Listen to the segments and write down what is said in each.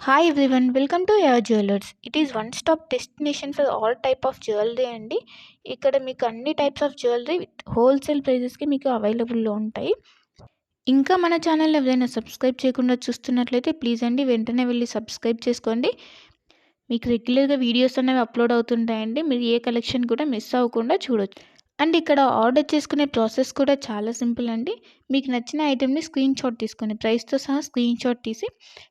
Hi everyone, welcome to your jewellers. It is one stop destination for all type of jewellery అండి. ఇక్కడ మీకు అన్ని types of jewellery with wholesale ప్రైజెస్కి మీకు అవైలబుల్లో ఉంటాయి. ఇంకా మన ఛానల్ ఎవరైనా సబ్స్క్రైబ్ చేయకుండా చూస్తున్నట్లయితే ప్లీజ్ అండి వెంటనే వెళ్ళి సబ్స్క్రైబ్ చేసుకోండి. మీకు రెగ్యులర్గా వీడియోస్ అనేవి అప్లోడ్ అవుతుంటాయండి. మీరు ఏ కలెక్షన్ కూడా మిస్ అవ్వకుండా చూడొచ్చు. అండ్ ఇక్కడ ఆర్డర్ చేసుకునే ప్రాసెస్ కూడా చాలా సింపుల్ అండి. మీకు నచ్చిన ఐటెంని స్క్రీన్ షాట్ తీసుకొని ప్రైస్తో సహా స్క్రీన్ షాట్ తీసి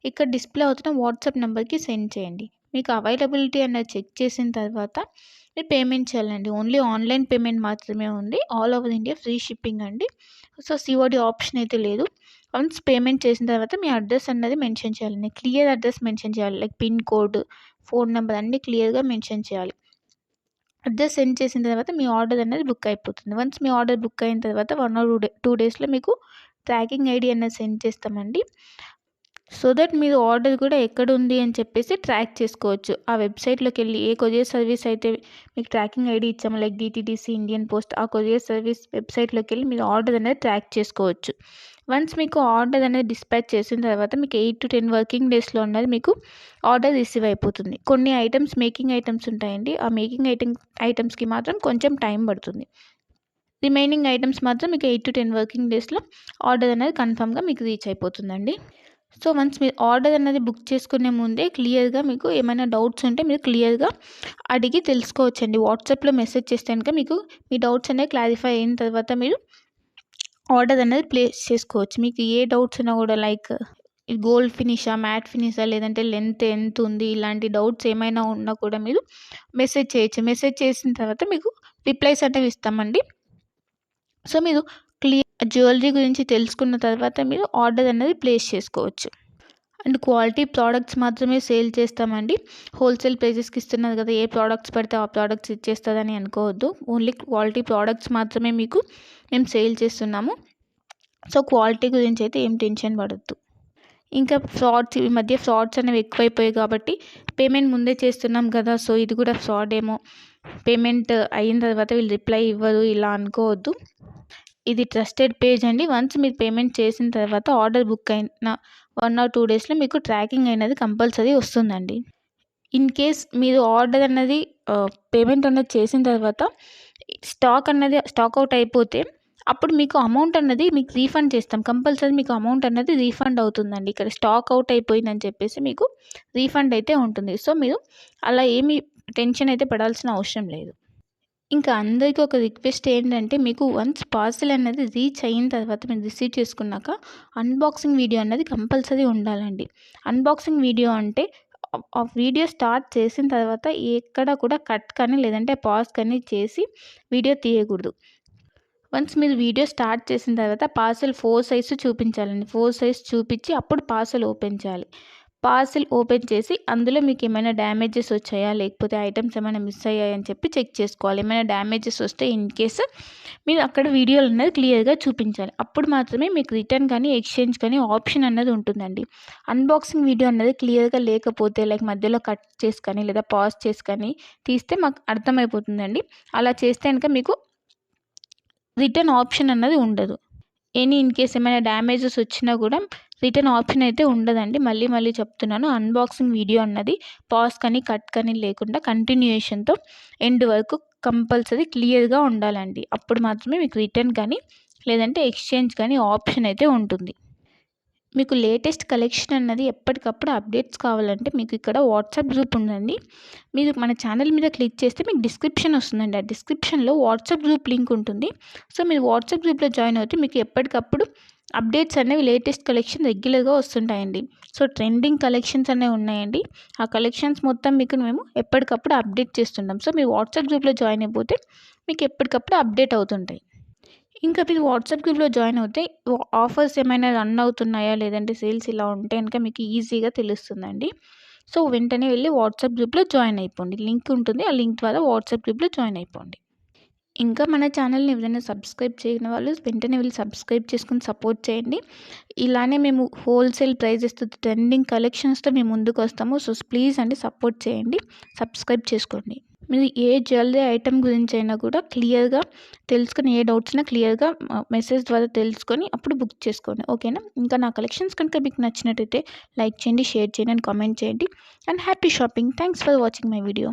ఇక్కడ డిస్ప్లే అవుతున్న వాట్సాప్ నెంబర్కి సెండ్ చేయండి. మీకు అవైలబిలిటీ అన్నది చెక్ చేసిన తర్వాత మీరు పేమెంట్ చేయాలండి. ఓన్లీ ఆన్లైన్ పేమెంట్ మాత్రమే ఉంది. All over India free shipping అండి. సో సిఓడి ఆప్షన్ అయితే లేదు. వన్స్ పేమెంట్ చేసిన తర్వాత మీ అడ్రస్ అన్నది మెన్షన్ చేయాలండి. క్లియర్ అడ్రస్ మెన్షన్ చేయాలి. Like pin code, phone number అన్నీ క్లియర్గా మెన్షన్ చేయాలి. అడ్రస్ సెండ్ చేసిన తర్వాత మీ ఆర్డర్ అనేది బుక్ అయిపోతుంది. వన్స్ మీ ఆర్డర్ బుక్ అయిన తర్వాత 1 ఆర్ 2 డేస్లో మీకు ట్రాకింగ్ ఐడి అనేది సెండ్ చేస్తామండి. సో దట్ మీరు ఆర్డర్ కూడా ఎక్కడ ఉంది అని చెప్పేసి ట్రాక్ చేసుకోవచ్చు. ఆ వెబ్సైట్లోకి వెళ్ళి ఏ కొరియర్ సర్వీస్ అయితే మీకు ట్రాకింగ్ ఐడి ఇచ్చామో లైక్ డిటీడీసీ, ఇండియన్ పోస్ట్, ఆ కొరియర్ సర్వీస్ వెబ్సైట్లోకి వెళ్ళి మీరు ఆర్డర్ అనేది ట్రాక్ చేసుకోవచ్చు. వన్స్ మీకు ఆర్డర్ అనేది డిస్పాచ్ చేసిన తర్వాత మీకు 8 to 10 వర్కింగ్ డేస్లో ఉన్నది మీకు ఆర్డర్ రిసీవ్ అయిపోతుంది. కొన్ని ఐటమ్స్ మేకింగ్ ఐటమ్స్ ఉంటాయండి. ఆ మేకింగ్ ఐటమ్స్కి మాత్రం కొంచెం టైం పడుతుంది. రిమైనింగ్ ఐటమ్స్ మాత్రం మీకు 8 to 10 వర్కింగ్ డేస్లో ఆర్డర్ అనేది కన్ఫామ్గా మీకు రీచ్ అయిపోతుందండి. సో వన్స్ మీరు ఆర్డర్ అనేది బుక్ చేసుకునే ముందే క్లియర్గా మీకు ఏమైనా డౌట్స్ ఉంటే మీరు క్లియర్గా అడిగి తెలుసుకోవచ్చండి. వాట్సాప్లో మెసేజ్ చేస్తే కనుక మీకు మీ డౌట్స్ అనేవి క్లారిఫై అయిన తర్వాత మీరు ఆర్డర్ అనేది ప్లేస్ చేసుకోవచ్చు. మీకు ఏ డౌట్స్ ఉన్నా కూడా లైక్ గోల్డ్ ఫినిషా, మ్యాట్ ఫినిషా, లేదంటే లెంత్ ఎంత ఉంది, ఇలాంటి డౌట్స్ ఏమైనా ఉన్నా కూడా మీరు మెసేజ్ చేయొచ్చు. మెసేజ్ చేసిన తర్వాత మీకు రిప్లైస్ అనేవి ఇస్తామండి. సో మీరు జ్యువెలరీ గురించి తెలుసుకున్న తర్వాత మీరు ఆర్డర్ అనేది ప్లేస్ చేసుకోవచ్చు. అండ్ క్వాలిటీ ప్రోడక్ట్స్ మాత్రమే సేల్ చేస్తామండి. హోల్సేల్ ప్రైజెస్కి ఇస్తున్నారు కదా, ఏ ప్రోడక్ట్స్ పడితే ఆ ప్రోడక్ట్స్ ఇచ్చేస్తుందని అనుకోవద్దు. ఓన్లీ క్వాలిటీ ప్రోడక్ట్స్ మాత్రమే మీకు మేము సేల్ చేస్తున్నాము. సో క్వాలిటీ గురించి అయితే ఏం టెన్షన్ పడద్దు. ఇంకా ఈ మధ్య ఫ్రాడ్స్ అనేవి ఎక్కువైపోయాయి కాబట్టి పేమెంట్ ముందే చేస్తున్నాం కదా, సో ఇది కూడా ఫ్రాడ్ ఏమో, పేమెంట్ అయిన తర్వాత వీళ్ళు రిప్లై ఇవ్వరు ఇలా అనుకోవద్దు. ఇది ట్రస్టెడ్ పేజ్ అండి. వన్స్ మీరు పేమెంట్ చేసిన తర్వాత ఆర్డర్ బుక్ అయిన 1 or 2 డేస్లో మీకు ట్రాకింగ్ అనేది కంపల్సరీ వస్తుందండి. ఇన్ కేస్ మీరు ఆర్డర్ అన్నది పేమెంట్ అన్నది చేసిన తర్వాత స్టాక్ అవుట్ అయిపోతే అప్పుడు మీకు అమౌంట్ అన్నది మీకు రీఫండ్ చేస్తాం. కంపల్సరీ మీకు అమౌంట్ అన్నది రీఫండ్ అవుతుందండి. ఇక్కడ స్టాక్ అవుట్ అయిపోయిందని చెప్పేసి మీకు రీఫండ్ అయితే ఉంటుంది. సో మీరు అలా ఏమీ టెన్షన్ అయితే పడాల్సిన అవసరం లేదు. ఇంకా అందరికీ ఒక రిక్వెస్ట్ ఏంటంటే, మీకు వన్స్ పార్సెల్ అనేది రీచ్ అయిన తర్వాత మీరు రిసీవ్ చేసుకున్నాక అన్బాక్సింగ్ వీడియో అన్నది కంపల్సరీ ఉండాలండి. అన్బాక్సింగ్ వీడియో అంటే ఆ వీడియో స్టార్ట్ చేసిన తర్వాత ఎక్కడ కూడా కట్ కానీ లేదంటే పాజ్ కానీ చేసి వీడియో తీయకూడదు. వన్స్ మీరు వీడియో స్టార్ట్ చేసిన తర్వాత పార్సెల్ 4 సైజు చూపించాలండి. 4 సైజ్ చూపించి అప్పుడు పార్సెల్ ఓపెన్ చేయాలి. పార్సెల్ ఓపెన్ చేసి అందులో మీకు ఏమైనా డ్యామేజెస్ వచ్చాయా, లేకపోతే ఐటమ్స్ ఏమైనా మిస్ అయ్యాయా అని చెప్పి చెక్ చేసుకోవాలి. ఏమైనా డ్యామేజెస్ వస్తే ఇన్ కేసు మీరు అక్కడ వీడియోలు అనేది క్లియర్గా చూపించాలి. అప్పుడు మాత్రమే మీకు రిటర్న్ కానీ ఎక్స్చేంజ్ కానీ ఆప్షన్ అన్నది ఉంటుందండి. అన్బాక్సింగ్ వీడియో అన్నది క్లియర్గా లేకపోతే లైక్ మధ్యలో కట్ చేసి కానీ లేదా పాజ్ చేసి కానీ తీస్తే మాకు అర్థమైపోతుందండి. అలా చేస్తే కనుక మీకు రిటర్న్ ఆప్షన్ అన్నది ఉండదు. ఇన్ కేస్ ఏమైనా డ్యామేజెస్ వచ్చినా కూడా రిటర్న్ ఆప్షన్ అయితే ఉండదండి. మళ్ళీ చెప్తున్నాను, అన్బాక్సింగ్ వీడియో అన్నది పాజ్ కానీ కట్ కానీ లేకుండా కంటిన్యూయేషన్తో ఎండ్ వరకు కంపల్సరీ క్లియర్గా ఉండాలండి. అప్పుడు మాత్రమే మీకు రిటర్న్ కానీ లేదంటే ఎక్స్చేంజ్ కానీ ఆప్షన్ అయితే ఉంటుంది. మీకు లేటెస్ట్ కలెక్షన్ అన్నది ఎప్పటికప్పుడు అప్డేట్స్ కావాలంటే మీకు ఇక్కడ వాట్సాప్ గ్రూప్ ఉందండి. మీరు మన ఛానల్ మీద క్లిక్ చేస్తే మీకు డిస్క్రిప్షన్ వస్తుందండి. ఆ డిస్క్రిప్షన్లో వాట్సాప్ గ్రూప్ లింక్ ఉంటుంది. సో మీరు వాట్సాప్ గ్రూప్లో జాయిన్ అవుతే మీకు ఎప్పటికప్పుడు అప్డేట్స్ అనేవి లేటెస్ట్ కలెక్షన్ రెగ్యులర్గా వస్తుంటాయండి. సో ట్రెండింగ్ కలెక్షన్స్ అనేవి ఉన్నాయండి. ఆ కలెక్షన్స్ మొత్తం మీకు మేము ఎప్పటికప్పుడు అప్డేట్ చేస్తుంటాం. సో మీరు వాట్సాప్ గ్రూప్లో జాయిన్ అయిపోతే మీకు ఎప్పటికప్పుడు అప్డేట్ అవుతుంటాయి. ఇంకా మీరు వాట్సాప్ గ్రూప్లో జాయిన్ అవుతే ఆఫర్స్ ఏమైనా రన్ అవుతున్నాయా, లేదంటే సేల్స్ ఇలా ఉంటే కనుక మీకు ఈజీగా తెలుస్తుందండి. సో వెంటనే వెళ్ళి వాట్సాప్ గ్రూప్లో జాయిన్ అయిపోండి. లింక్ ఉంటుంది, ఆ లింక్ ద్వారా వాట్సాప్ గ్రూప్లో జాయిన్ అయిపోండి. ఇంకా మన ఛానల్ని ఎవరైనా సబ్స్క్రైబ్ చేయని వాళ్ళు వెంటనే వెళ్ళి సబ్స్క్రైబ్ చేసుకుని సపోర్ట్ చేయండి. ఇలానే మేము హోల్సేల్ ప్రైజెస్తో ట్రెండింగ్ కలెక్షన్స్తో మేము ముందుకు వస్తాము. సో ప్లీజ్ అండి సపోర్ట్ చేయండి, సబ్స్క్రైబ్ చేసుకోండి. మీరు ఏ జ్యువెలరీ ఐటెం గురించైనా కూడా క్లియర్‌గా తెలుసుకొని, ఏ డౌట్స్ ఉన్నా క్లియర్‌గా మెసేజ్ ద్వారా తెలుసుకొని అప్పుడు బుక్ చేసుకోండి. ఓకేనా? ఇంకా నా కలెక్షన్స్ కనుక మీకు నచ్చినట్టయితే లైక్ చేయండి, షేర్ చేయండి అండ్ కామెంట్ చేయండి. And happy shopping. Thanks for watching my video.